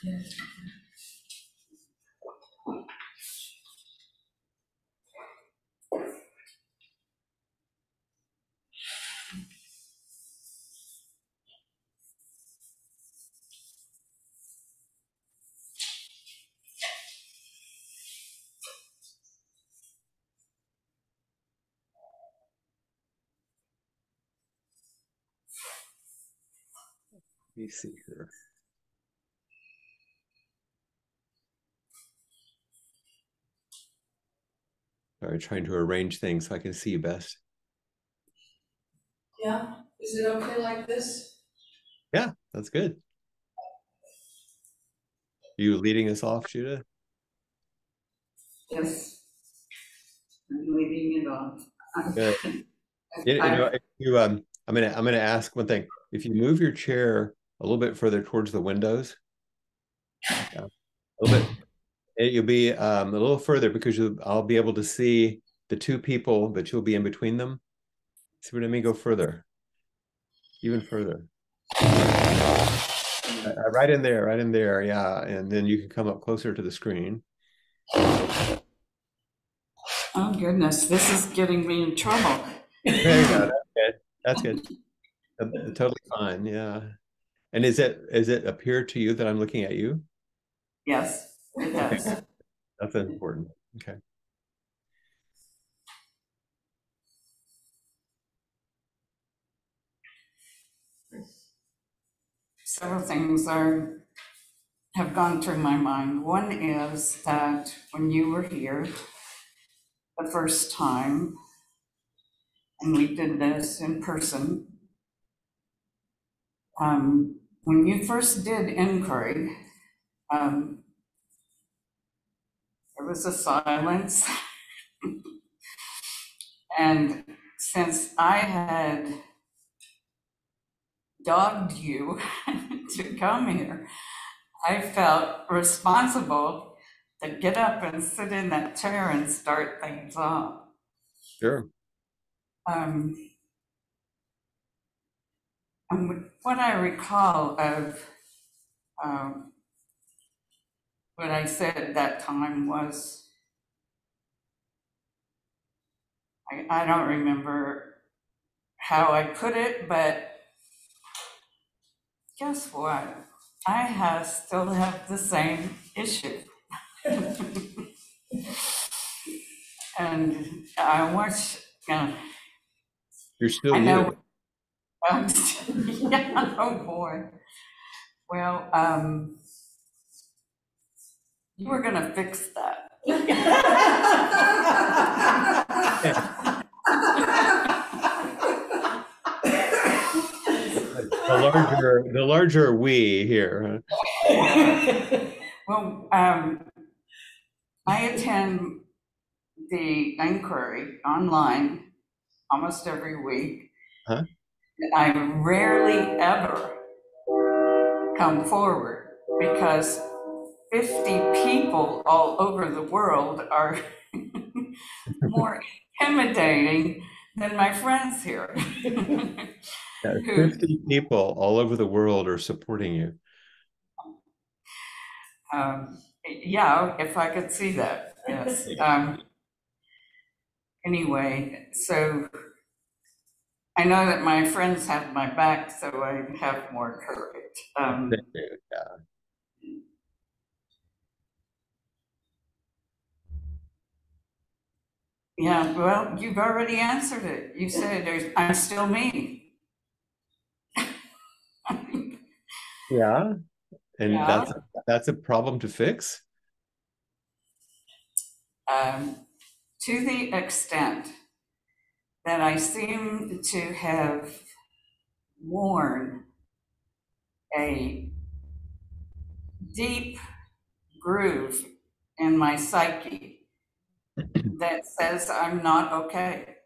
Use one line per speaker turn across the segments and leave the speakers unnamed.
Let me see here. Sorry, trying to arrange things so I can see you best.
Yeah, is it okay like this?
Yeah, that's good. Are you leading us off, Judah?
Yes, I'm leaving it on.
Good. If you I'm gonna ask one thing. If you move your chair a little bit further towards the windows, a little bit, you'll be a little further because I'll be able to see the two people, but you'll be in between them. See what I mean? Go further, even further. Right in there, yeah. And then you can come up closer to the screen.
Oh goodness, this is getting me in trouble.
There you go. That's good. That's good. Totally fine. Yeah. And is it appear to you that I'm looking at you?
Yes, it
Okay,
does.
that's important. Okay.
Several things have gone through my mind. One is that when you were here the first time, and we did this in person, when you first did inquiry, there was a silence. And since I had dogged you to come here, I felt responsible to get up and sit in that chair and start things off.
Sure.
Um, and what I recall of what I said at that time was, I don't remember how I put it, but guess what? I still have the same issue. And I want,
You're still
I
you.
know, yeah, oh boy. Well, you were gonna fix that.
The larger we here.
Well, I attend the inquiry online almost every week.
Huh?
I rarely ever come forward because 50 people all over the world are more intimidating than my friends here.
Yeah,
Who,
50 people all over the world are supporting you.
yeah, if I could see that, yes. Anyway, so I know that my friends have my back, so I have more courage.
Yeah.
Yeah, well, you've already answered it. You said I'm still me.
Yeah. And
Yeah.
that's a problem to fix.
Um, to the extent that I seem to have worn a deep groove in my psyche that says I'm not okay,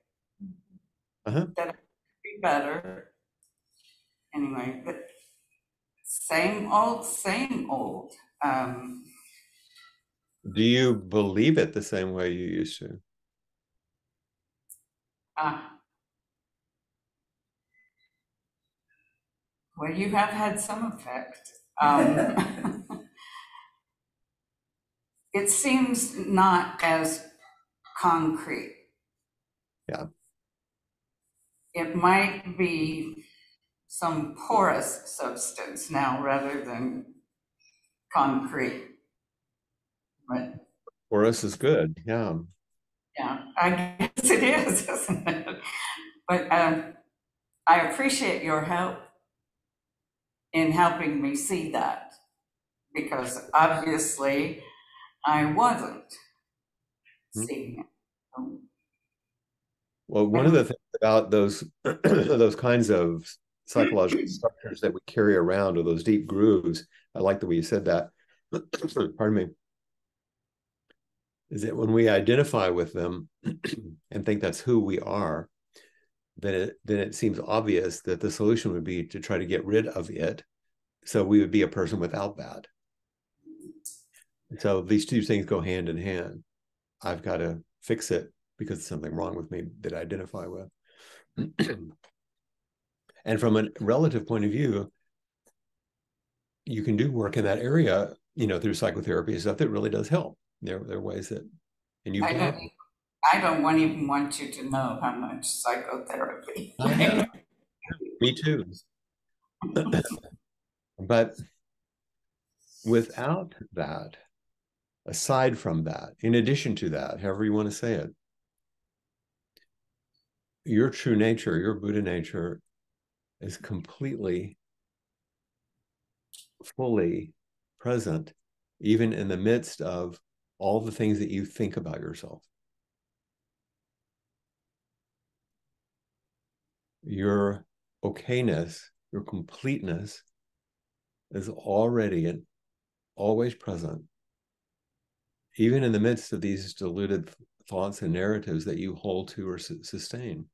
Uh-huh.
that I could be better. Anyway, but same old, same old. Um,
Do you believe it the same way you used to?
uh, well, you have had some effect. it seems not as concrete.
Yeah.
It might be some porous substance now rather than concrete. But
For us is good. Yeah.
yeah, I guess it is, isn't it? But I appreciate your help in helping me see that because obviously I wasn't seeing it.
Well, one of the things about those those kinds of psychological structures that we carry around, or those deep grooves, I like the way you said that. Pardon me. Is that when we identify with them and think that's who we are, then it seems obvious that the solution would be to try to get rid of it, so we would be a person without that. So these two things go hand in hand. I've got to fix it because there's something wrong with me that I identify with. And from a relative point of view, you can do work in that area, through psychotherapy and stuff that really does help. There are ways that, and you've
I
done.
don't, I don't even want you to know how much psychotherapy.
I know. Me too. But without that, aside from that, in addition to that, however you want to say it, your true nature, your Buddha nature, is completely, fully present, even in the midst of all the things that you think about yourself. Your okayness, your completeness is already and always present, even in the midst of these deluded thoughts and narratives that you hold to or sustain.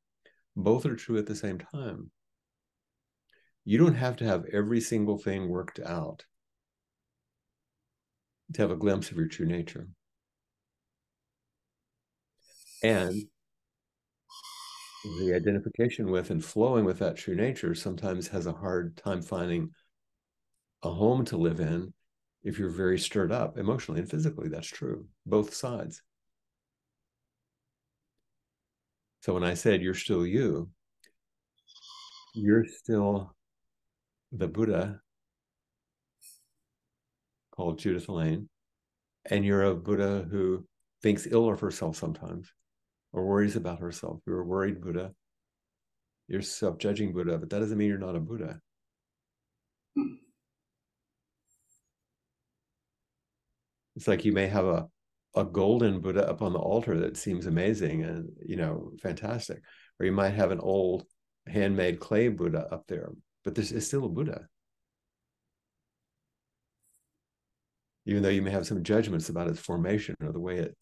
Both are true at the same time. You don't have to have every single thing worked out to have a glimpse of your true nature. And the identification with and flowing with that true nature sometimes has a hard time finding a home to live in if you're very stirred up emotionally and physically. That's true, both sides. So when I said you're still you're still the Buddha called Judith Elaine, and you're a Buddha who thinks ill of herself sometimes or worries about herself. You're a worried Buddha. You're self-judging Buddha, but that doesn't mean you're not a Buddha. It's like you may have a golden Buddha up on the altar that seems amazing and fantastic, or you might have an old handmade clay Buddha up there, but this is still a Buddha, even though you may have some judgments about its formation or the way it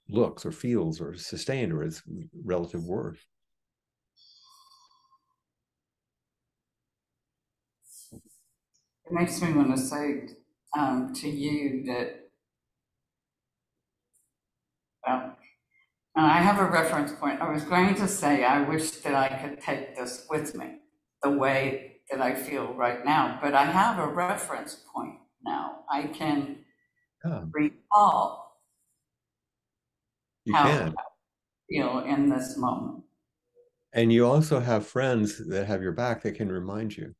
looks or feels or sustained or its relative worth.
It makes me want to say to you that, well, I have a reference point. I was going to say, I wish that I could take this with me the way that I feel right now, but I have a reference point now. I can recall
You
how
can.
I feel in this moment.
And you also have friends that have your back that can remind you.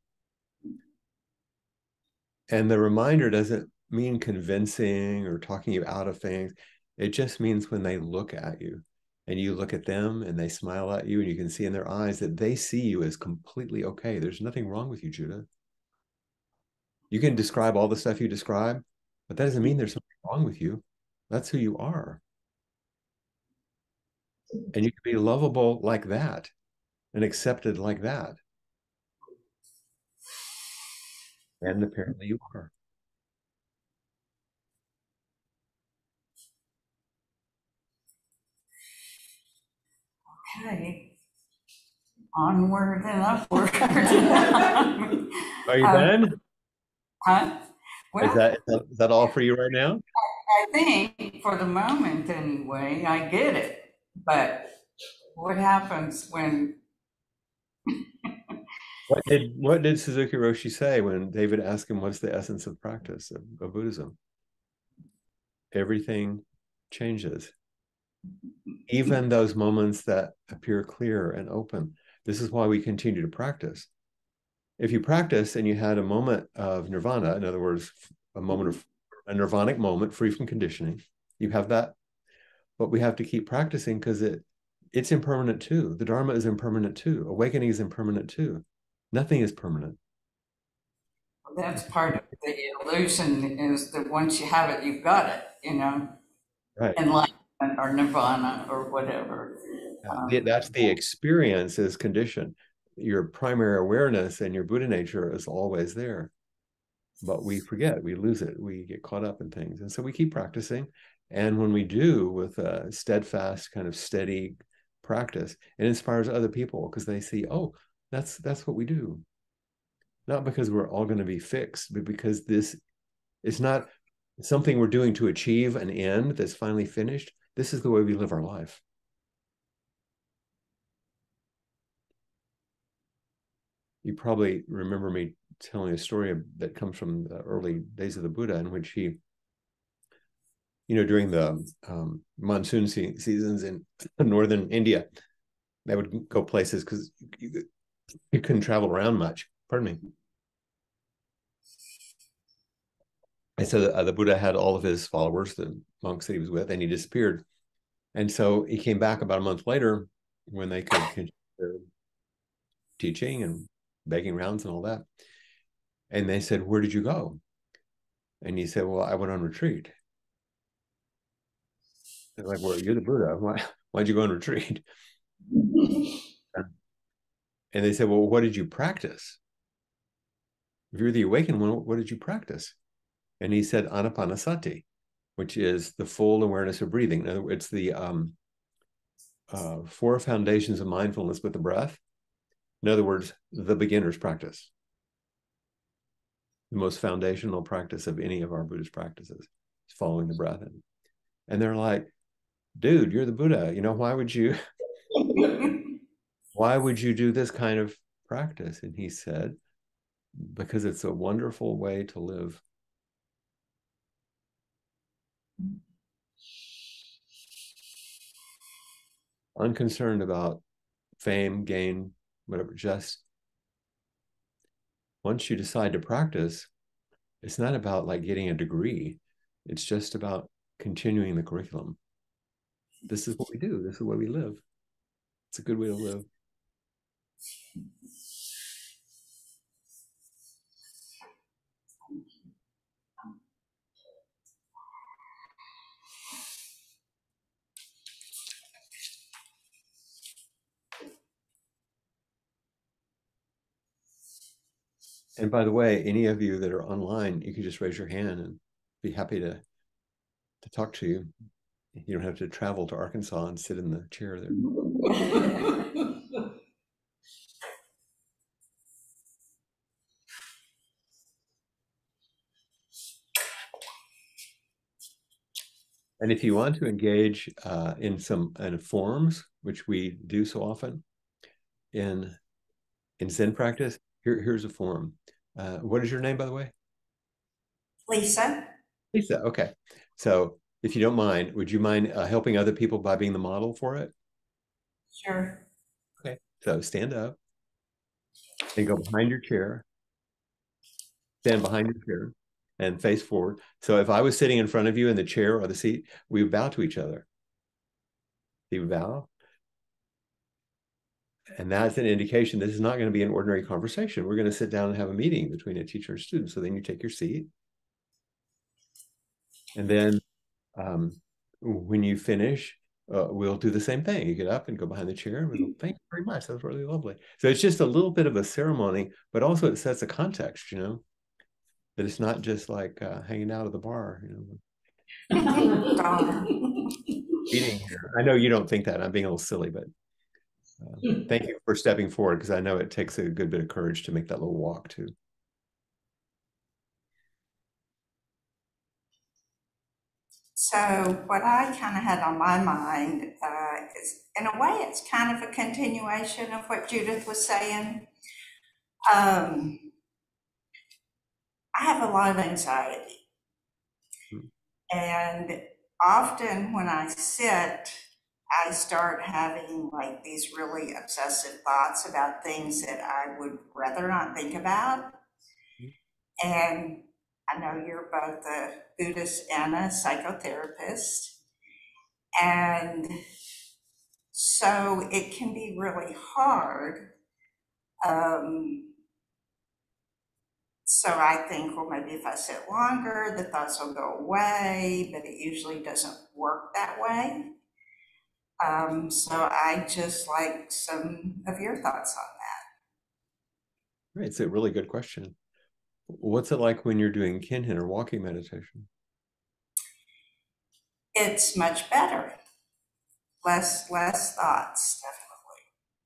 And the reminder doesn't mean convincing or talking you out of things. It just means when they look at you and you look at them and they smile at you and you can see in their eyes that they see you as completely okay. There's nothing wrong with you, Judah. You can describe all the stuff you describe, but that doesn't mean there's something wrong with you. That's who you are. And you can be lovable like that and accepted like that. And apparently you are.
Okay, onward and upward.
Are you done?
Huh?
Is
Well,
that all for you right now?
I think for the moment anyway, I get it. But what happens when,
What did Suzuki Roshi say when David asked him what's the essence of practice of Buddhism? everything changes. Even those moments that appear clear and open. This is why we continue to practice. If you practice and you had a moment of nirvana, in other words, a moment of a nirvanic moment free from conditioning, you have that. But we have to keep practicing because it's impermanent too. The Dharma is impermanent too. Awakening is impermanent too. Nothing is permanent.
That's part of the illusion is that once you have it, you've got it,
Right.
enlightenment or nirvana or whatever.
That's the experience is conditioned. Your primary awareness and your Buddha nature is always there. But we forget, we lose it, we get caught up in things. And so we keep practicing. And when we do with a steadfast, kind of steady practice, it inspires other people because they see, oh, that's what we do. Not because we're all going to be fixed, but because this is not something we're doing to achieve an end that's finally finished. This is the way we live our life. You probably remember me telling a story that comes from the early days of the Buddha, in which he, during the monsoon seasons in northern India, they would go places because you couldn't travel around much. Pardon me. And so the Buddha had all of his followers, the monks that he was with, and he disappeared. And so he came back about a month later when they could continue their teaching and begging rounds and all that. And they said, "Where did you go?" And he said, "Well, I went on retreat." They're like, "Well, you're the Buddha. Why'd you go on retreat?" And they said, "Well, what did you practice? If you're the awakened one, what did you practice?" And he said, Anapanasati, which is the full awareness of breathing. In other words, it's the four foundations of mindfulness with the breath. In other words, the beginner's practice. The most foundational practice of any of our Buddhist practices is following the breath in. And they're like, "Dude, you're the Buddha. Why would you do this kind of practice?" And he said, "Because it's a wonderful way to live." Unconcerned about fame, gain, whatever. Just once you decide to practice, it's not about like getting a degree. It's just about continuing the curriculum. This is what we do. This is the way we live. It's a good way to live. And by the way, any of you that are online, you can just raise your hand and be happy to talk to you. You don't have to travel to Arkansas and sit in the chair there. And if you want to engage in some forums, which we do so often in Zen practice, here's a forum. What is your name, by the way?
Lisa?
Lisa. Okay. So if you don't mind, would you mind helping other people by being the model for it?
Sure.
Okay. So stand up and go behind your chair. Stand behind your chair and face forward. So if I was sitting in front of you in the chair or the seat, we would bow to each other. You would bow. And that's an indication this is not going to be an ordinary conversation. We're going to sit down and have a meeting between a teacher and student. So then you take your seat. And then when you finish, we'll do the same thing. You get up and go behind the chair and we go, "Thank you very much. That was really lovely." So it's just a little bit of a ceremony, but also it sets a context, that it's not just like hanging out at the bar, eating here. I know you don't think that. I'm being a little silly, but thank you for stepping forward because I know it takes a good bit of courage to make that little walk too.
So what I kind of had on my mind is, in a way, it's kind of a continuation of what Judith was saying. I have a lot of anxiety, And often when I sit, I start having like these really obsessive thoughts about things that I would rather not think about. And I know you're both a Buddhist and a psychotherapist. And so it can be really hard. Um, so I think, well, maybe if I sit longer, the thoughts will go away, but it usually doesn't work that way. So I just like some of your thoughts on
Right, it's a really good question. What's it like when you're doing kinhin or walking meditation?
that. It's much better. Less thoughts,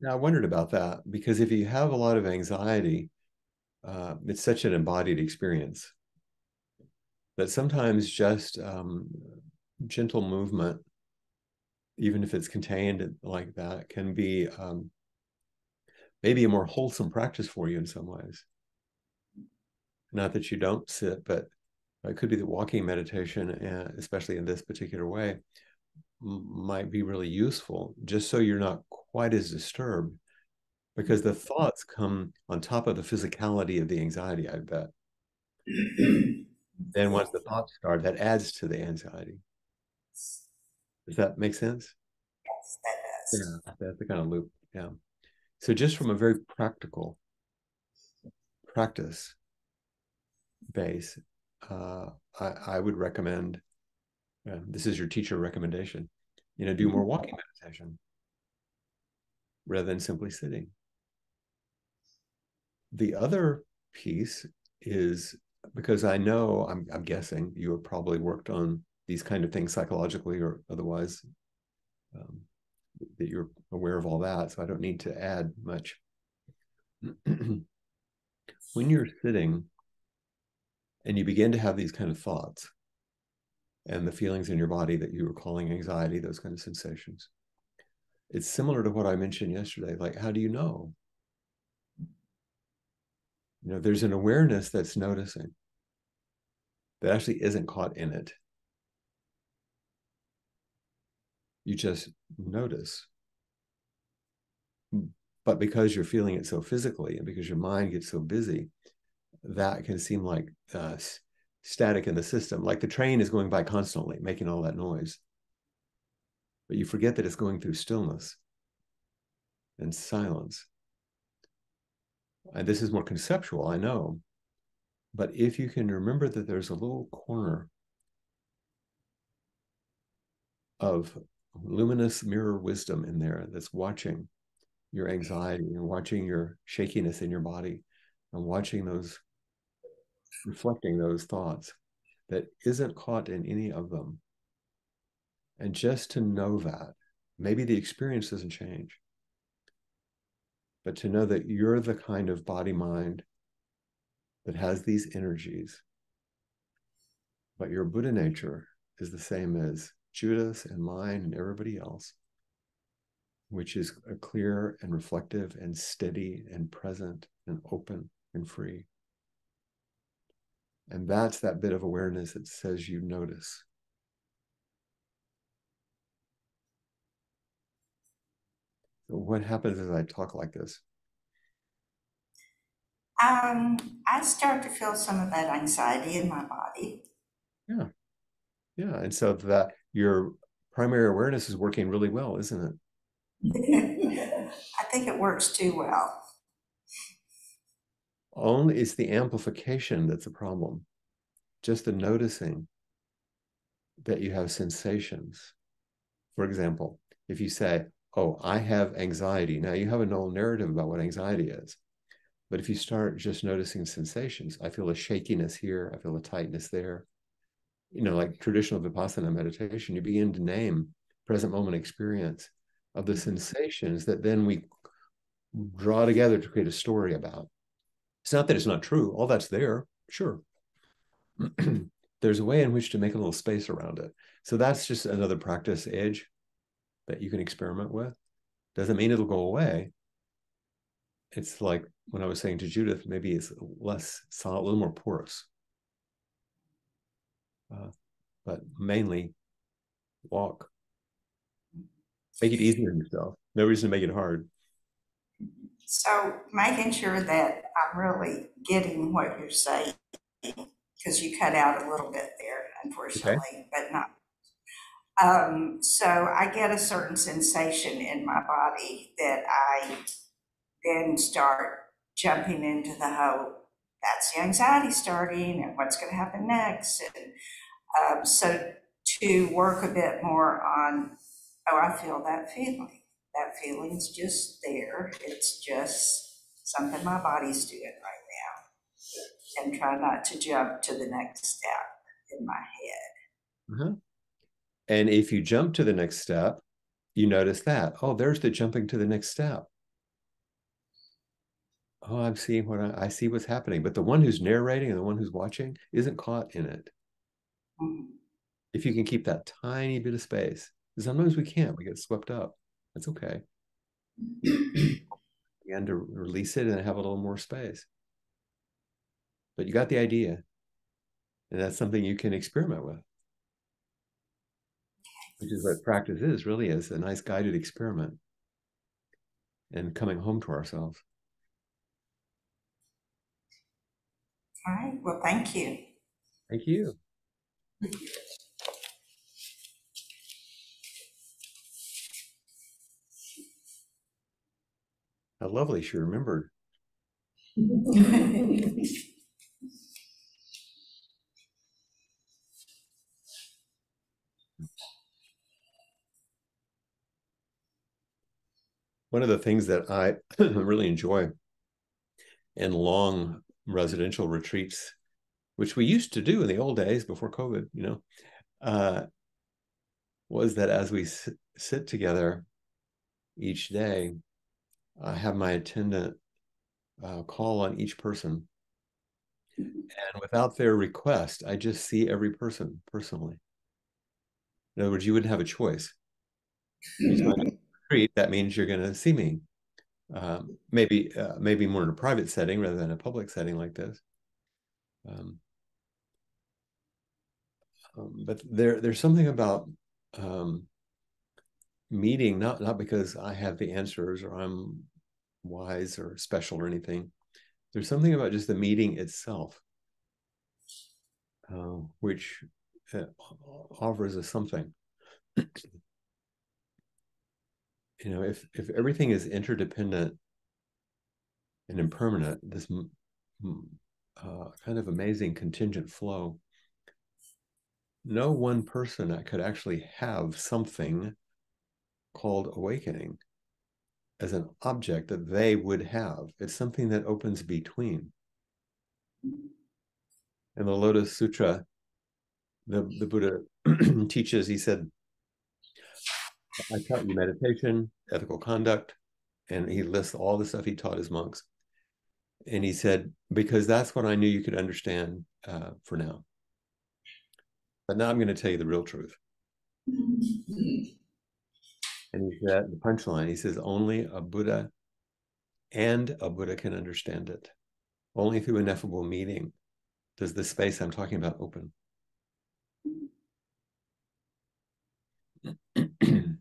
Now, I wondered about that because if you have a lot of anxiety, it's such an embodied experience that sometimes just gentle movement, even if it's contained like that, can be maybe a more wholesome practice for you in some ways. Not that you don't sit, but it could be that walking meditation, especially in this particular way, might be really useful just so you're not quite as disturbed because the thoughts come on top of the physicality of the anxiety, I bet. Then once the thoughts start, that adds to the anxiety. Does that make sense?
that does.
Yeah, that's the kind of loop. Yeah. So just from a very practical practice base, uh, I would recommend, this is your teacher recommendation, do more walking meditation rather than simply sitting. The other piece is because I know, I'm guessing you have probably worked on these kind of things psychologically or otherwise, um, that you're aware of all that. So I don't need to add much. When you're sitting and you begin to have these kind of thoughts and the feelings in your body that you were calling anxiety, those kind of sensations, it's similar to what I mentioned yesterday. Like, how do you know? There's an awareness that's noticing that actually isn't caught in it. You just notice. But because you're feeling it so physically and because your mind gets so busy, that can seem like static in the system. Like the train is going by constantly, making all that noise. But you forget that it's going through stillness and silence. And this is more conceptual, I know. But if you can remember that there's a little corner of luminous mirror wisdom in there that's watching your anxiety and watching your shakiness in your body and watching those, reflecting those thoughts that isn't caught in any of them. And just to know that, maybe the experience doesn't change, but to know that you're the kind of body mind that has these energies, but your Buddha nature is the same as Judith's and mine and everybody else, which is a clear and reflective and steady and present and open and free. And that's that bit of awareness that says you notice. So what happens as I talk like this?
I start to feel some of that anxiety in my body.
Yeah. Yeah. And so that your primary awareness is working really well, isn't it?
I think it works too well.
Only it's the amplification that's a problem. Just the noticing that you have sensations. For example, if you say, oh, I have anxiety. Now you have a whole narrative about what anxiety is. But if you start just noticing sensations, I feel a shakiness here, I feel a tightness there. Like traditional Vipassana meditation, you begin to name present moment experience of the sensations that then we draw together to create a story about. It's not that it's not true, all that's there, sure. There's a way in which to make a little space around it. So that's just another practice edge that you can experiment with. Doesn't mean it'll go away. It's like when I was saying to Judith, maybe it's less solid, a little more porous. but mainly walk. Make it easy on yourself. No reason to make it hard.
So making sure that I'm really getting what you're saying, because you cut out a little bit there,
Okay.
unfortunately, but not. So I get a certain sensation in my body that I then start jumping into the whole, that's the anxiety starting and what's going to happen next. And so to work a bit more on, oh, I feel that feeling. That feeling's just there. It's just something my body's doing right now. And try not to jump to the next step in my head.
Uh-huh. And if you jump to the next step, you notice that, oh, there's the jumping to the next step. Oh, I'm seeing what I see what's happening. But the one who's narrating and the one who's watching isn't caught in it.
Mhm.
If you can keep that tiny bit of space, sometimes we can't, we get swept up. That's okay. Again, to release it and have a little more space. But you got the idea. And that's something you can experiment with, which is what practice is really, is a nice guided experiment and coming home to ourselves.
All right, well, thank you.
Thank you. How lovely she remembered. One of the things that I really enjoy in long residential retreats, which we used to do in the old days before COVID, uh, was that as we sit together each day, I have my attendant call on each person. And without their request, I just see every person personally. In other words, you wouldn't have a choice. You join a retreat, that means you're going to see me. Maybe more in a private setting rather than a public setting like this. Um, but there's something about meeting, not because I have the answers or I'm wise or special or anything. There's something about just the meeting itself, which offers us something. If everything is interdependent and impermanent, this kind of amazing contingent flow, no one person could actually have something called awakening as an object that they would have. It's something that opens between. In the Lotus Sutra, the Buddha teaches, he said, I taught you meditation, ethical conduct, and he lists all the stuff he taught his monks. And he said, because that's what I knew you could understand for now. But now I'm going to tell you the real truth. And he said, the punchline, he says, only a Buddha can understand it. Only through ineffable meeting does the space I'm talking about open. It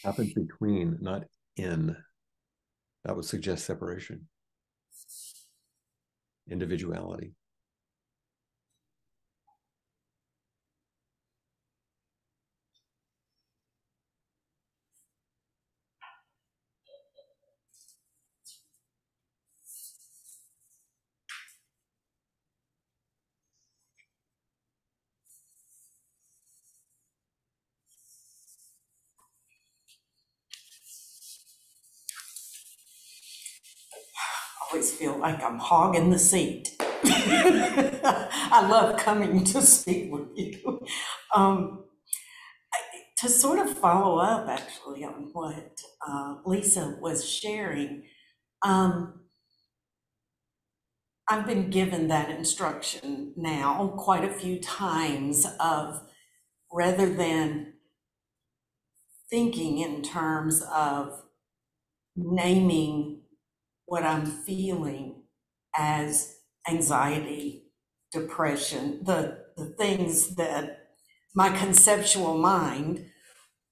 happens between, not in. That would suggest separation, individuality.
Always feel like I'm hogging the seat. I love coming to speak with you. Um, to sort of follow up actually on what Lisa was sharing, um, I've been given that instruction now quite a few times of, rather than thinking in terms of naming what I'm feeling as anxiety, depression, the the things that my conceptual mind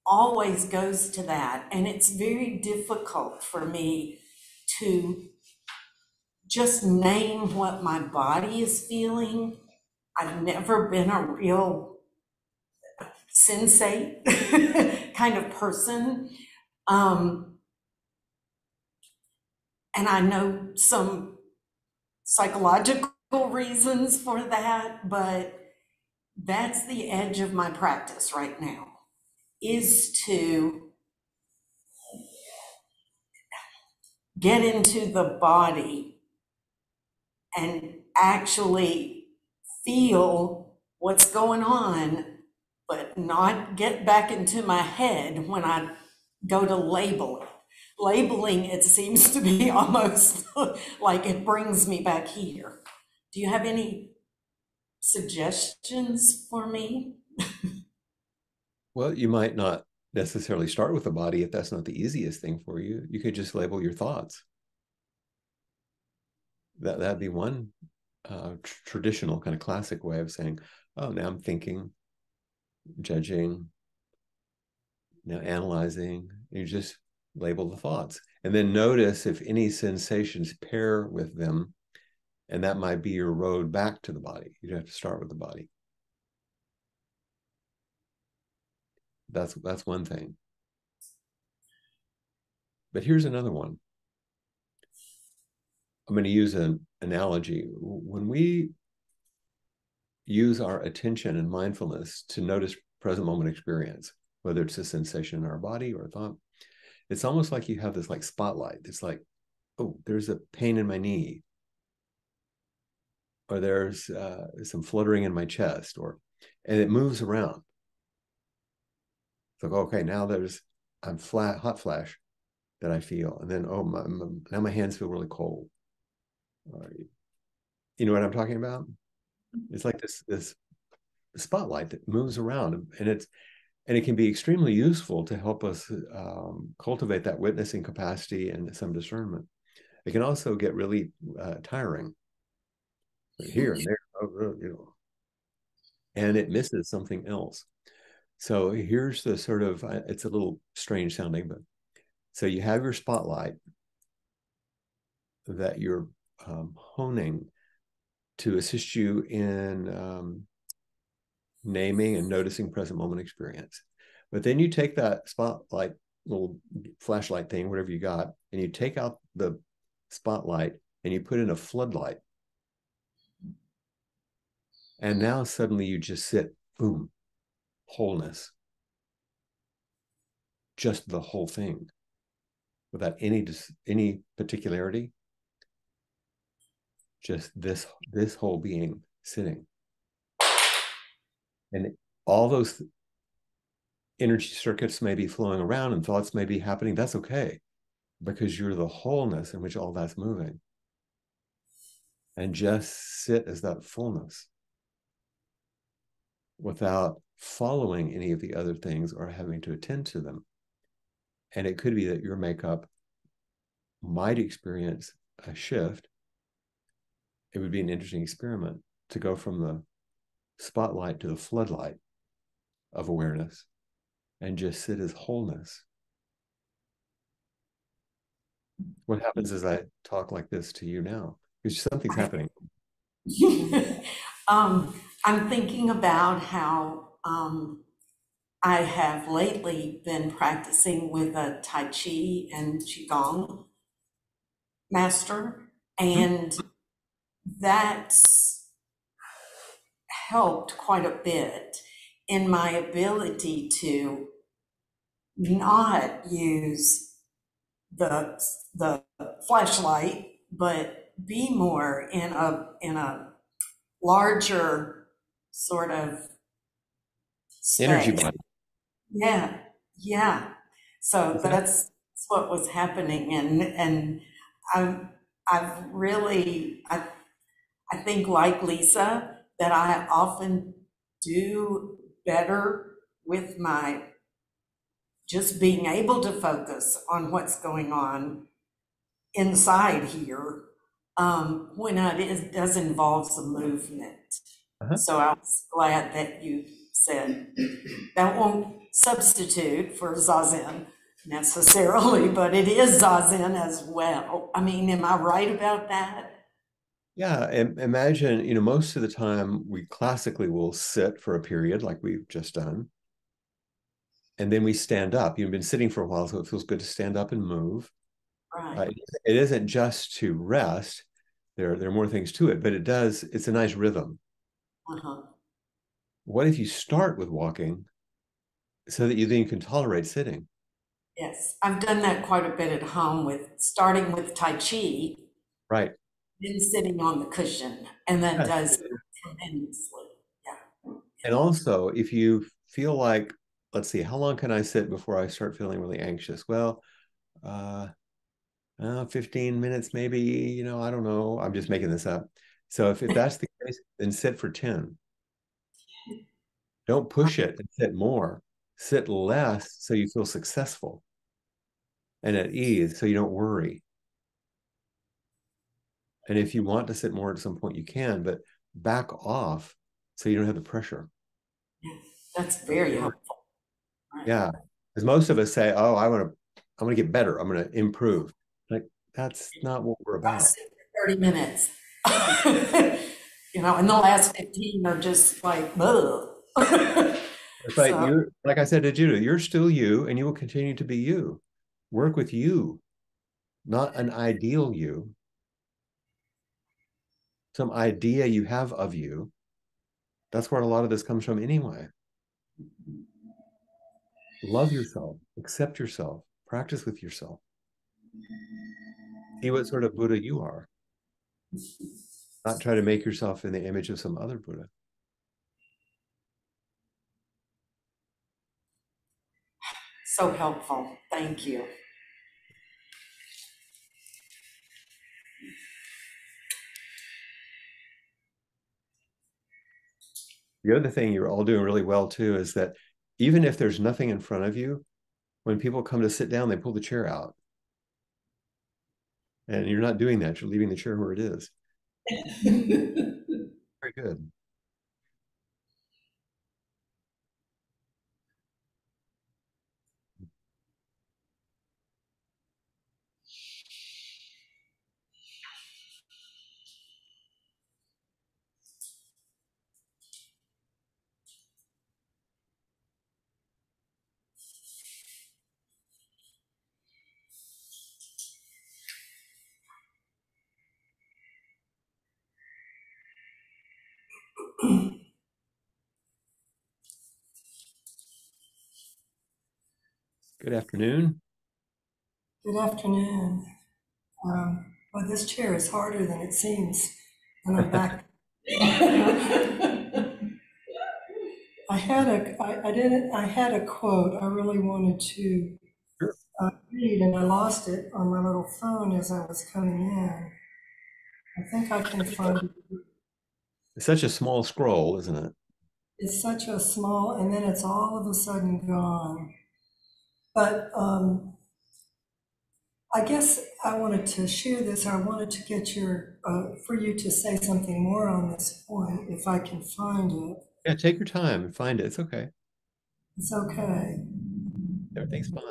always goes to that. And it's very difficult for me to just name what my body is feeling. I've never been a real sensate kind of person. And I know some psychological reasons for that, but that's the edge of my practice right now, is to get into the body and actually feel what's going on, but not get back into my head when I go to label it. Labeling, it seems to be almost like it brings me back here. Do you have any suggestions for me?
Well, you might not necessarily start with the body if that's not the easiest thing for you. You could just label your thoughts. That'd be one traditional kind of classic way of saying, oh, now I'm thinking, judging, now analyzing. You just label the thoughts. And then notice if any sensations pair with them, and that might be your road back to the body. You have to start with the body. That's one thing. But here's another one. I'm going to use an analogy. When we use our attention and mindfulness to notice present moment experience, whether it's a sensation in our body or a thought, it's almost like you have this like spotlight. It's like, oh, there's a pain in my knee, or there's some fluttering in my chest, and it moves around. It's like, okay, now there's hot flash that I feel, and then now my hands feel really cold. You know what I'm talking about? It's like this spotlight that moves around, and it can be extremely useful to help us cultivate that witnessing capacity and some discernment. It can also get really tiring here and there, and it misses something else. So here's the sort of, it's a little strange sounding, but so you have your spotlight that you're honing to assist you in naming and noticing present moment experience. But then you take that spotlight, little flashlight thing, whatever you got, and you take out the spotlight and you put in a floodlight. And now suddenly you just sit, boom, wholeness. Just the whole thing without any particularity. Just this whole being sitting. And all those energy circuits may be flowing around and thoughts may be happening. That's okay, because you're the wholeness in which all that's moving. And just sit as that fullness without following any of the other things or having to attend to them. And it could be that your makeup might experience a shift. It would be an interesting experiment to go from the spotlight to the floodlight of awareness and just sit as wholeness. What happens as I talk like this to you now? Because something's happening.
I'm thinking about how I have lately been practicing with a Tai Chi and Qigong master, and that's helped quite a bit in my ability to not use the flashlight, but be more in a larger sort of
Energy
space.
body.
Yeah, yeah. So
Exactly.
that's what was happening, and I've really I think like Lisa that I often do better with my just being able to focus on what's going on inside here when it does involve some movement.
Uh-huh.
So I was glad that you said that won't substitute for Zazen necessarily, but it is Zazen as well. I mean, am I right about that?
Yeah, imagine, most of the time we classically will sit for a period like we've just done, and then we stand up. You've been sitting for a while, so it feels good to stand up and move.
Right.
Uh, it isn't just to rest. There are more things to it, but it's a nice rhythm.
Uh-huh.
What if you start with walking so that you then can tolerate sitting?
Yes. I've done that quite a bit at home with starting with Tai Chi,
Right.
then sitting on the cushion, and that
Yes.
does tremendously. Yeah.
And also, if you feel like, let's see, how long can I sit before I start feeling really anxious? Well, uh, 15 minutes, maybe, I don't know. I'm just making this up. So if that's the case, then sit for 10. Don't push it and sit more. Sit less so you feel successful and at ease so you don't worry. And if you want to sit more at some point, you can, but back off so you don't have the pressure.
Yeah. That's very helpful. Right.
Yeah. Because most of us say, oh, I'm gonna get better. I'm gonna improve. Like that's not what we're
I'll
about.
sit for 30 minutes. And the last 15 are just like, ugh.
It's like
So,
you're like I said to Judah, you're still you and you will continue to be you. Work with you, not an ideal you, some idea you have of you. That's where a lot of this comes from anyway. Love yourself, accept yourself, practice with yourself. See what sort of Buddha you are. Not try to make yourself in the image of some other Buddha.
so helpful. Thank you.
The other thing you're all doing really well too is that even if there's nothing in front of you, when people come to sit down, they pull the chair out. And you're not doing that. You're leaving the chair where it is. Very good. Good afternoon.
Good afternoon. Well, this chair is harder than it seems, and I'm back. I had a quote I really wanted to
Sure.
read, and I lost it on my little phone as I was coming in. I think I can find it.
It's such a small scroll, isn't it?
It's such a small, and then it's all of a sudden gone. But I guess I wanted to share this. I wanted to get for you to say something more on this point, if I can find it.
Yeah, take your time and find it. It's okay.
It's okay.
Everything's fine.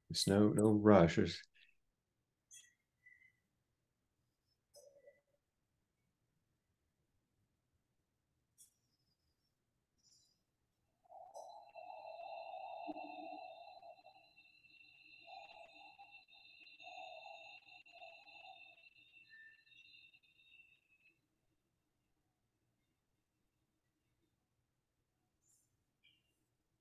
There's no rush.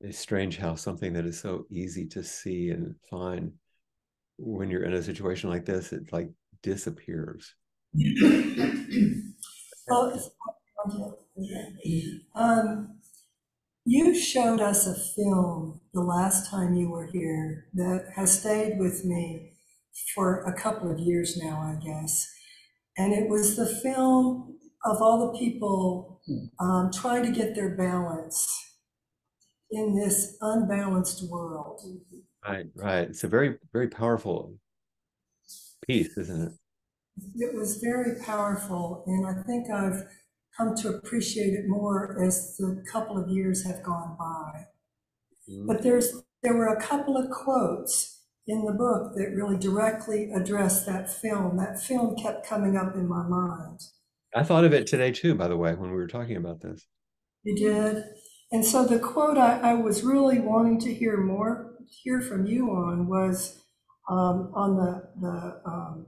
It's strange how something that is so easy to see and find when you're in a situation like this, it like disappears.
Well, um, you showed us a film the last time you were here that has stayed with me for a couple of years now, I guess. And it was the film of all the people trying to get their balance in this unbalanced world.
Right, right. It's a very, very powerful piece, isn't it?
It was very powerful, and I think I've come to appreciate it more as the couple of years have gone by. But there were a couple of quotes in the book that really directly addressed that film. That film kept coming up in my mind.
I thought of it today too, by the way, when we were talking about this.
You did? And so the quote I was really wanting to hear from you on was on the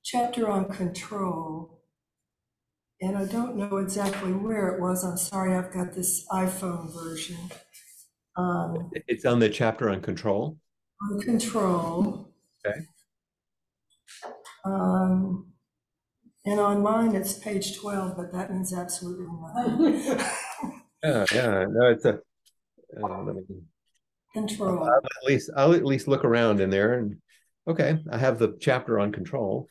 chapter on control. And I don't know exactly where it was. I'm sorry, I've got this iPhone version.
It's on the chapter on control.
On control.
Okay.
And on mine, it's page 12, but that means absolutely nothing.
Yeah. No, it's a let me,
Control.
I'll at least look around in there and okay, I have the chapter on control.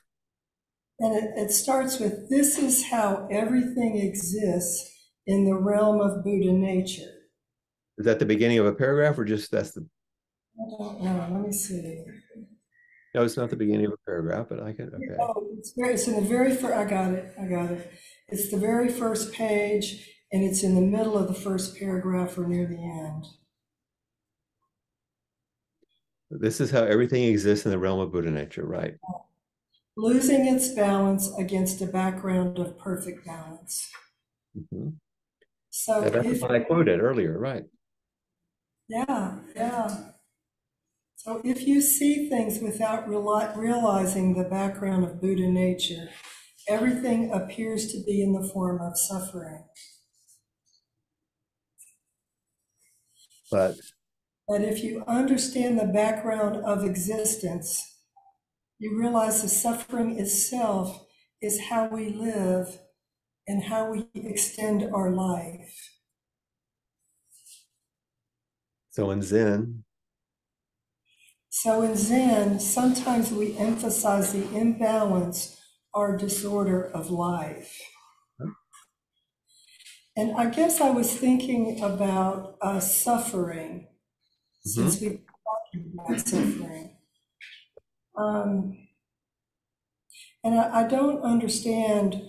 And it starts with, this is how everything exists in the realm of Buddha nature.
Is that the beginning of a paragraph or just that's the?
I don't know, let me see.
No, it's not the beginning of a paragraph, but I can, okay.
Oh, it's in the very first, I got it. It's the very first page, and it's in the middle of the first paragraph or near the end.
This is how everything exists in the realm of Buddha nature, right?
Losing its balance against a background of perfect balance.
Mm-hmm.
So
yeah, that's what I quoted earlier, right?
Yeah. So if you see things without realizing the background of Buddha nature, everything appears to be in the form of suffering.
But
if you understand the background of existence, you realize the suffering itself is how we live and how we extend our life.
so in Zen,
sometimes we emphasize the imbalance or disorder of life. And I guess I was thinking about suffering, since we've been talking about suffering. And I don't understand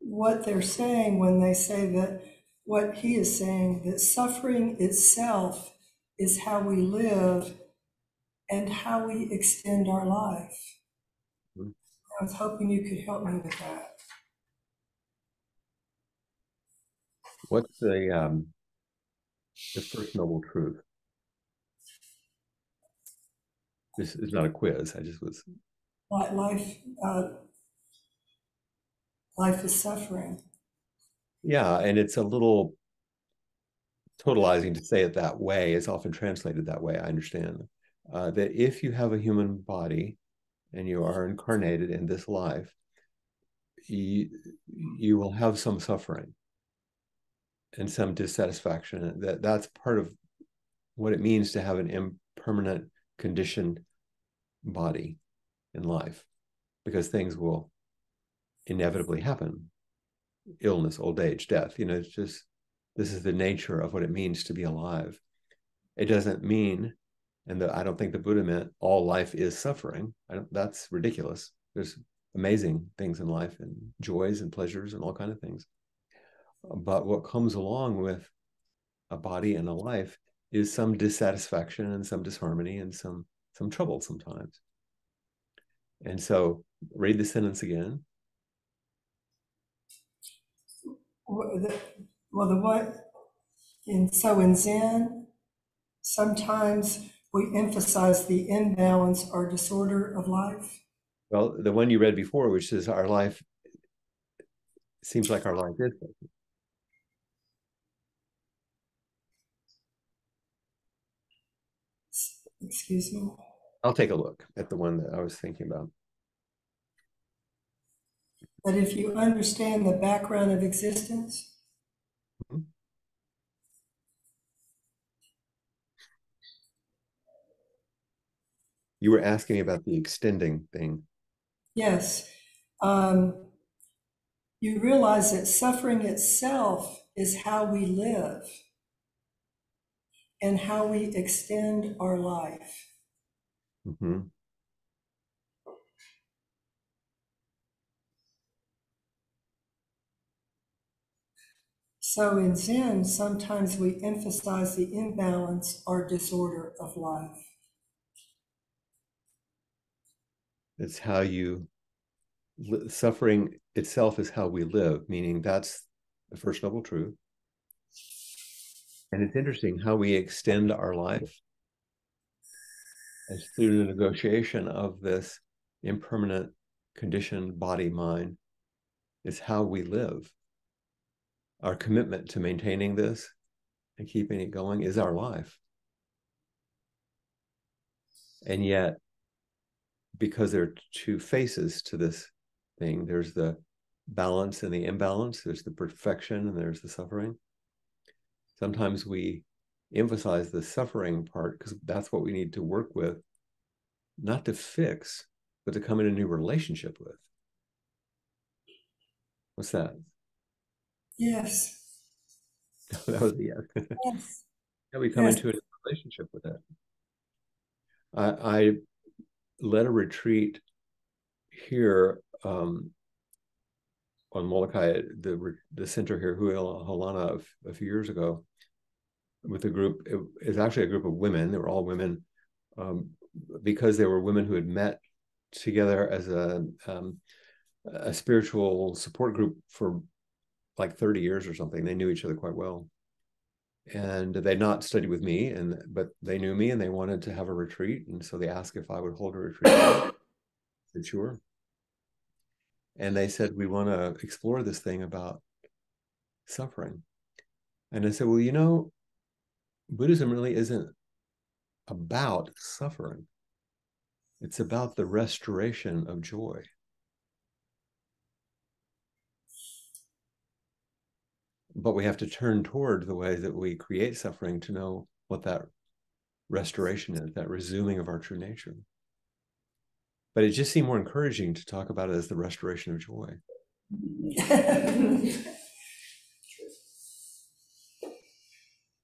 what they're saying when they say that, what he is saying, that suffering itself is how we live and how we extend our life. I was hoping you could help me with that.
what's the first noble truth? This is not a quiz. I just was.
Life is suffering.
Yeah, and it's a little totalizing to say it that way. It's often translated that way. I understand that if you have a human body and you are incarnated in this life, you will have some suffering and some dissatisfaction. That's part of what it means to have an impermanent, conditioned body in life, because things will inevitably happen. Illness, old age, death. It's just, this is the nature of what it means to be alive. It doesn't mean, and I don't think the Buddha meant all life is suffering. That's ridiculous. There's amazing things in life and joys and pleasures and all kinds of things. But what comes along with a body and a life is some dissatisfaction and some disharmony and some trouble sometimes. And so read the sentence again.
So in Zen, sometimes we emphasize the imbalance or disorder of life.
Well, the one you read before, which is our life, seems like our life is.
Excuse me.
I'll take a look at the one that I was thinking about.
But if you understand the background of existence,
you were asking me about the extending thing.
yes, you realize that suffering itself is how we live and how we extend our life.
Mm-hmm.
So in Zen, sometimes we emphasize the imbalance or disorder of life.
It's how you, suffering itself is how we live, meaning that's the first noble truth. And it's interesting how we extend our life as through the negotiation of this impermanent conditioned body mind is how we live. Our commitment to maintaining this and keeping it going is our life. And yet, because there are two faces to this thing, there's the balance and the imbalance, there's the perfection and there's the suffering. Sometimes we emphasize the suffering part because that's what we need to work with, not to fix, but to come in a new relationship with. What's that?
Yes.
That was a yes.
Yes.
Yeah, we come
Yes.
into a relationship with it. I led a retreat here on Molokai, the center here, Huilahulana, a few years ago, with a group. It is actually a group of women. They were all women, because they were women who had met together as a spiritual support group for like 30 years or something. They knew each other quite well. And they'd not studied with me, but they knew me and they wanted to have a retreat. And so they asked if I would hold a retreat. I said, sure. And they said, we want to explore this thing about suffering. And I said, well, you know, Buddhism really isn't about suffering. It's about the restoration of joy. But we have to turn toward the way that we create suffering to know what that restoration is, that resuming of our true nature. But it just seemed more encouraging to talk about it as the restoration of joy.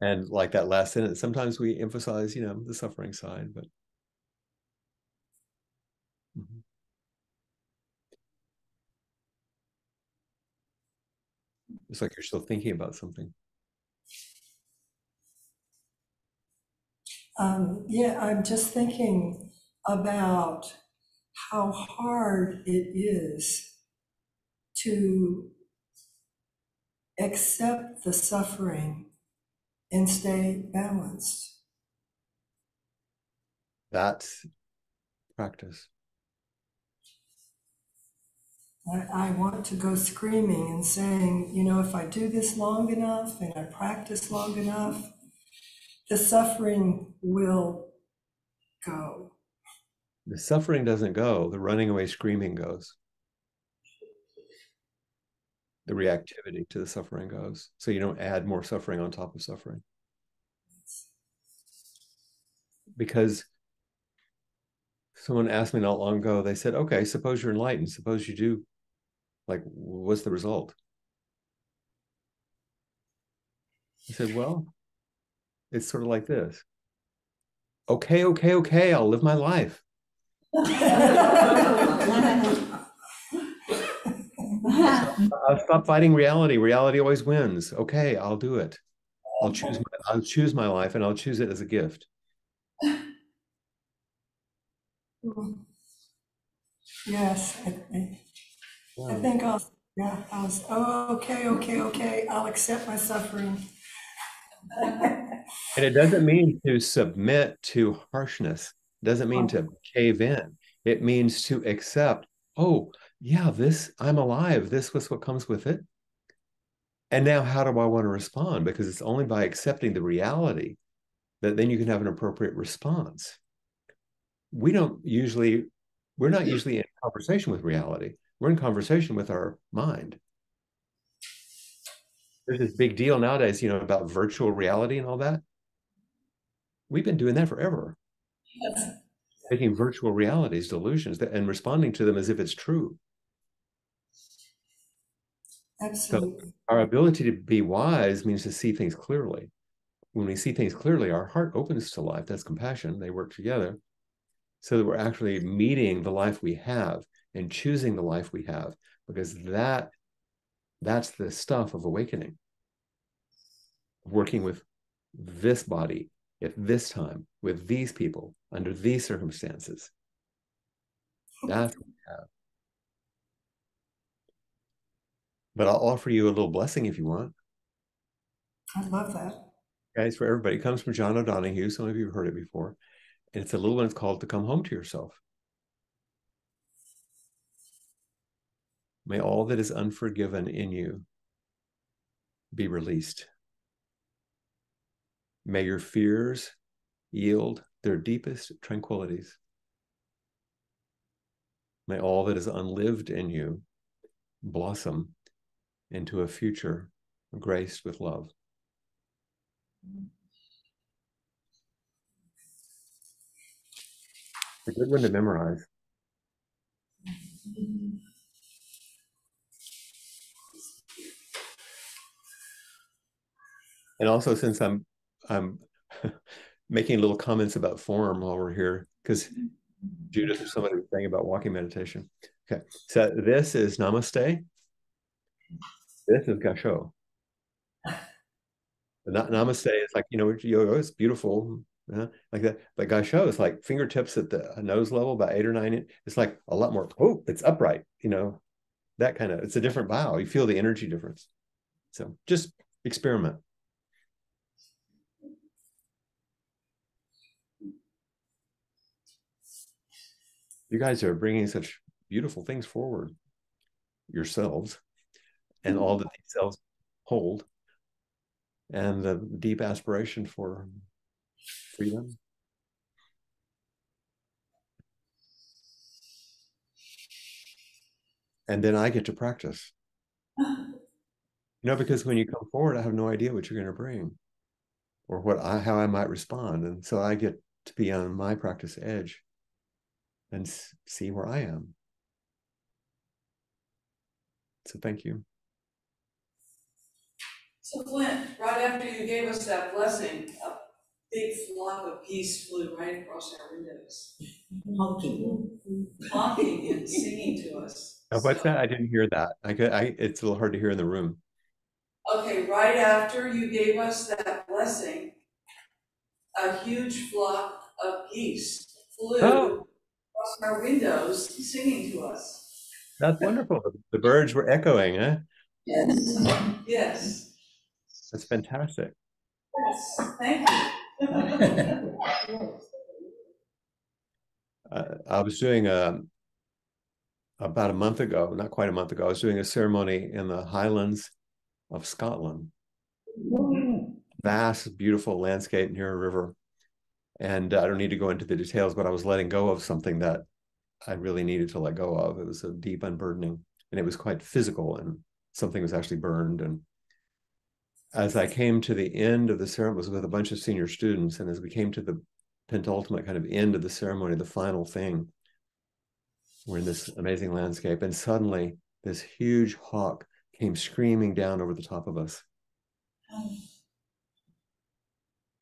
And like that last sentence, sometimes we emphasize, the suffering side, but it's like you're still thinking about something.
Yeah, I'm just thinking about how hard it is to accept the suffering and stay balanced.
That's practice.
I want to go screaming and saying, if I do this long enough and I practice long enough, the suffering will go.
The suffering doesn't go, the running away screaming goes. The reactivity to the suffering goes. So you don't add more suffering on top of suffering. Because someone asked me not long ago, they said, okay, suppose you're enlightened, suppose you do, like, what's the result? I said, well, it's sort of like this. Okay, I'll live my life. I'll stop fighting reality. Reality always wins. Okay, I'll do it. I'll choose my life, and I'll choose it as a gift.
Yes, I think okay, I'll accept my suffering.
And it doesn't mean to submit to harshness. It doesn't mean to cave in. It means to accept, oh, yeah, I'm alive. This was what comes with it. And now how do I want to respond? Because it's only by accepting the reality that then you can have an appropriate response. We're not usually in conversation with reality. We're in conversation with our mind. There's this big deal nowadays, about virtual reality and all that. We've been doing that forever.
Yes.
Taking virtual realities, delusions, and responding to them as if it's true.
Absolutely.
So our ability to be wise means to see things clearly. When we see things clearly, our heart opens to life. That's compassion. They work together so that we're actually meeting the life we have and choosing the life we have, because that's the stuff of awakening. working with this body at this time, with these people, under these circumstances. That's what we have. But I'll offer you a little blessing if you want.
I love that.
Guys, for everybody. It comes from John O'Donohue. Some of you have heard it before. And it's a little one. It's called To Come Home to Yourself. May all that is unforgiven in you be released. May your fears yield their deepest tranquilities. May all that is unlived in you blossom into a future graced with love. It's a good one to memorize. And also, since I'm making little comments about form while we're here, because Judith or somebody was saying about walking meditation. Okay, so this is Namaste. This is Gasho. Namaste is like, yoga is beautiful, like that. But Gasho is like fingertips at the nose level, about 8 or 9. It's like a lot more, it's upright, that kind of, it's a different bow. You feel the energy difference. So just experiment. You guys are bringing such beautiful things forward, yourselves, and all that these selves hold, and the deep aspiration for freedom. And then I get to practice. Because when you come forward, I have no idea what you're going to bring or how I might respond. And so I get to be on my practice edge and see where I am. So thank you.
So Flint, right after you gave us that blessing, a big flock of geese flew right across our windows. Honking and singing to us.
What's that? I didn't hear that. It's a little hard to hear in the room.
Okay, right after you gave us that blessing, a huge flock of geese flew across our windows singing to us.
That's wonderful. The birds were echoing, huh?
Yes. Yes.
That's fantastic.
Yes. Thank you.
I was doing about a month ago, not quite a month ago, I was doing a ceremony in the Highlands of Scotland. Vast, beautiful landscape near a river. And I don't need to go into the details, but I was letting go of something that I really needed to let go of. It was a deep unburdening, and it was quite physical, and something was actually burned. And as I came to the end of the ceremony, it was with a bunch of senior students, and as we came to the penultimate kind of end of the ceremony, the final thing, we're in this amazing landscape, and suddenly this huge hawk came screaming down over the top of us.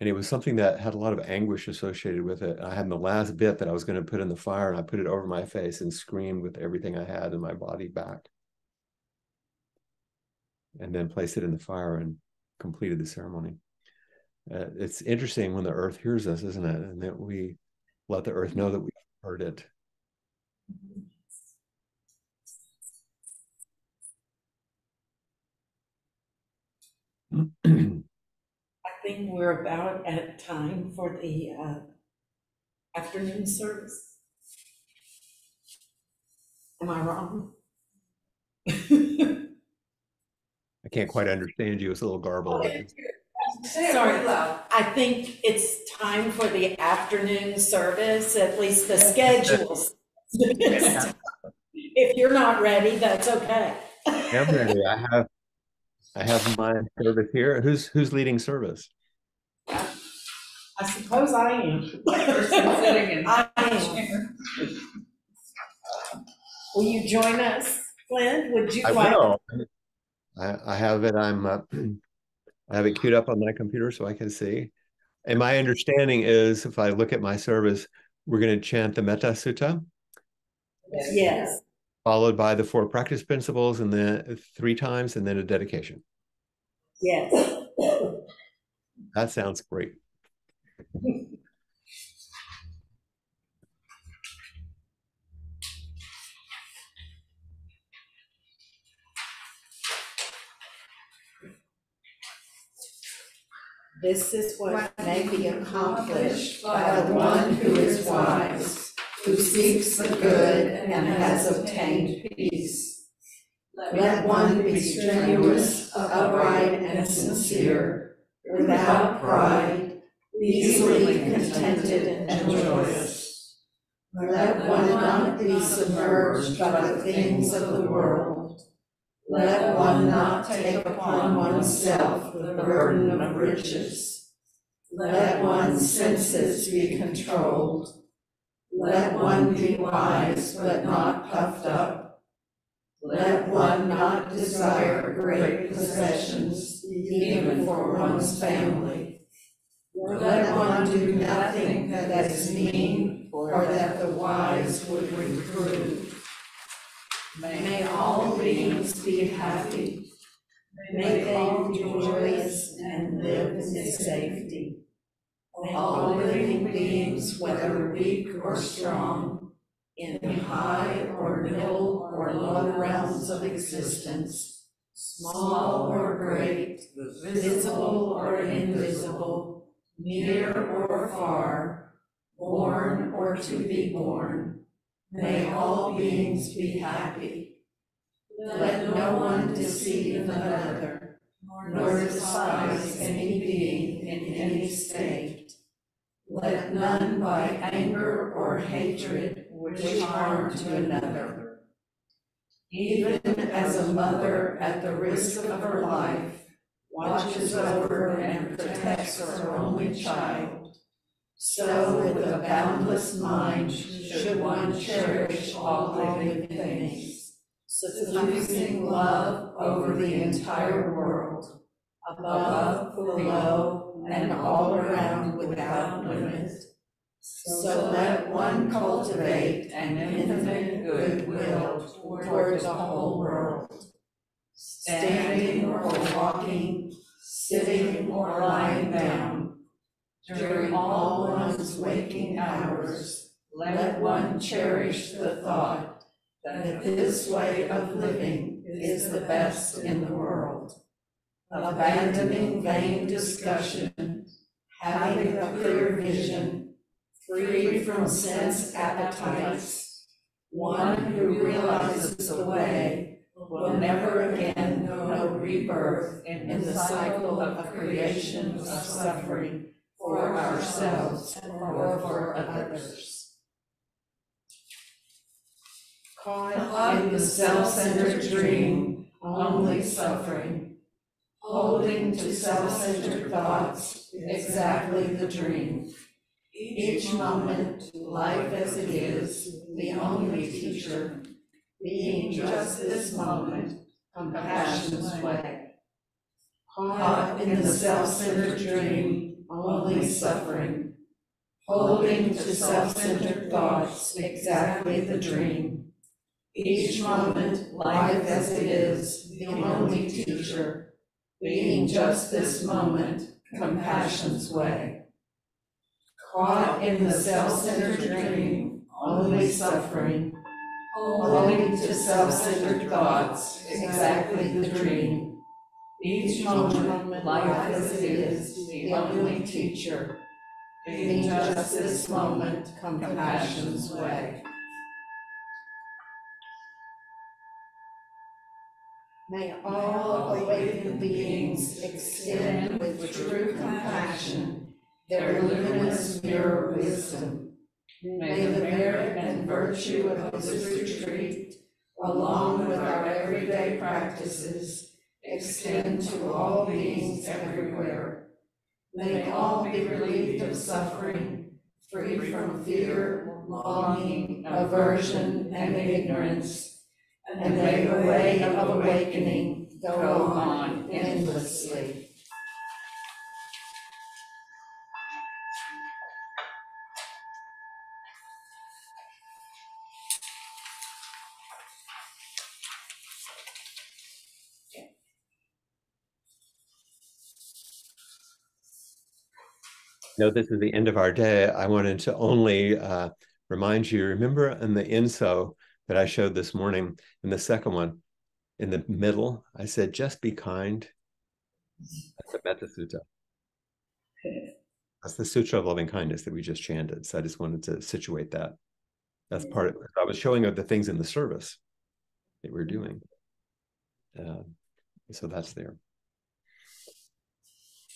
And it was something that had a lot of anguish associated with it. I had the last bit that I was going to put in the fire, and I put it over my face and screamed with everything I had in my body back. And then placed it in the fire and completed the ceremony. It's interesting when the earth hears us, isn't it? And that we let the earth know that we've heard it.
I think we're about at time for the afternoon service. Am I wrong?
I can't quite understand you. It's a little garbled.
Okay. Say it really loud.
I think it's time for the afternoon service, at least the schedules. If you're not ready, that's okay.
I'm ready. I have my service here. Who's leading service?
I suppose I am.
I
am. Will you join us, Flint? Would you
I
like?
will. I have it. I have it queued up on my computer so I can see. And my understanding is, if I look at my service, we're going to chant the Metta Sutta.
Yes.
Followed by the 4 practice principles, and then 3 times, and then a dedication.
Yes.
That sounds great.
This is what may be accomplished by the one who is wise, who seeks the good and has obtained peace. Let one be strenuous, upright, and sincere, without pride, easily contented and joyous. Let one not be submerged by the things of the world. Let one not take upon oneself the burden of riches. Let one's senses be controlled. Let one be wise, but not puffed up. Let one not desire great possessions, even for one's family. Let one do nothing that is mean, or that the wise would reprove. May all beings be happy. May they be joyous and live in safety. May all living beings, whether weak or strong, in high or middle or low realms of existence, small or great, visible or invisible, near or far, born or to be born, may all beings be happy. Let no one deceive another, nor despise any being in any state. Let none by anger or hatred wish harm to another. Even as a mother, at the risk of her life, watches over and protects her only child, so with a boundless mind should one cherish all living things, suffusing love over the entire world, above, below, and all around without limit. So let one cultivate an infinite goodwill towards the whole world, standing or walking, sitting or lying down. During all one's waking hours, let one cherish the thought that this way of living is the best in the world. Abandoning vain discussion, having a clear vision, free from sense appetites, one who realizes the way will never again know rebirth in the cycle of creation of suffering for ourselves or for others. Caught in the self-centered dream, only suffering, holding to self-centered thoughts, exactly the dream. Each moment, life as it is, the only teacher, being just this moment, compassion's way. Caught in the self-centered dream, only suffering, holding to self-centered thoughts, exactly the dream. Each moment, life as it is, the only teacher, being just this moment, compassion's way. Caught in the self-centered dream, only suffering, holding to self-centered thoughts, exactly the dream. Each moment, life as it is, the only teacher, being just this moment, compassion's way. May all awakened beings extend with true compassion their luminous mirror wisdom. May the merit and virtue of this retreat, along with our everyday practices, extend to all beings everywhere. May all be relieved of suffering, free from fear, longing, aversion, and ignorance, and may the way of awakening go on endlessly.
know this is the end of our day. I wanted to only remind you, remember in the inso that I showed this morning, in the second one, in the middle, I said, just be kind. That's the Metta Sutta. That's the Sutra of Loving Kindness that we just chanted. So I just wanted to situate that. That's part of it. I was showing the things in the service that we're doing. So that's there.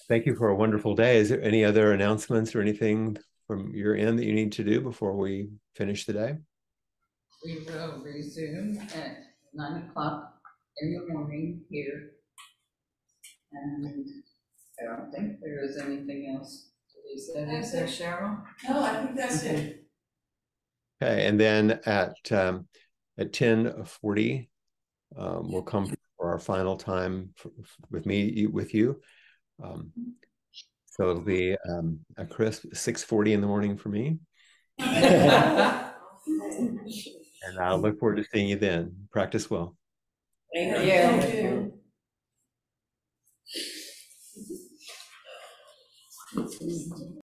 Thank you for a wonderful day. Is there any other announcements or anything from your end that you need to do before we finish the day?
We will resume at 9 o'clock in the morning here. And I don't think there is anything else. Is there, Cheryl?
No, I think that's it.
Okay, and then at 10:40, we'll come for our final time with you. So it'll be a crisp 6:40 in the morning for me. And I'll look forward to seeing you then. Practice well.
Thank you.
Thank you.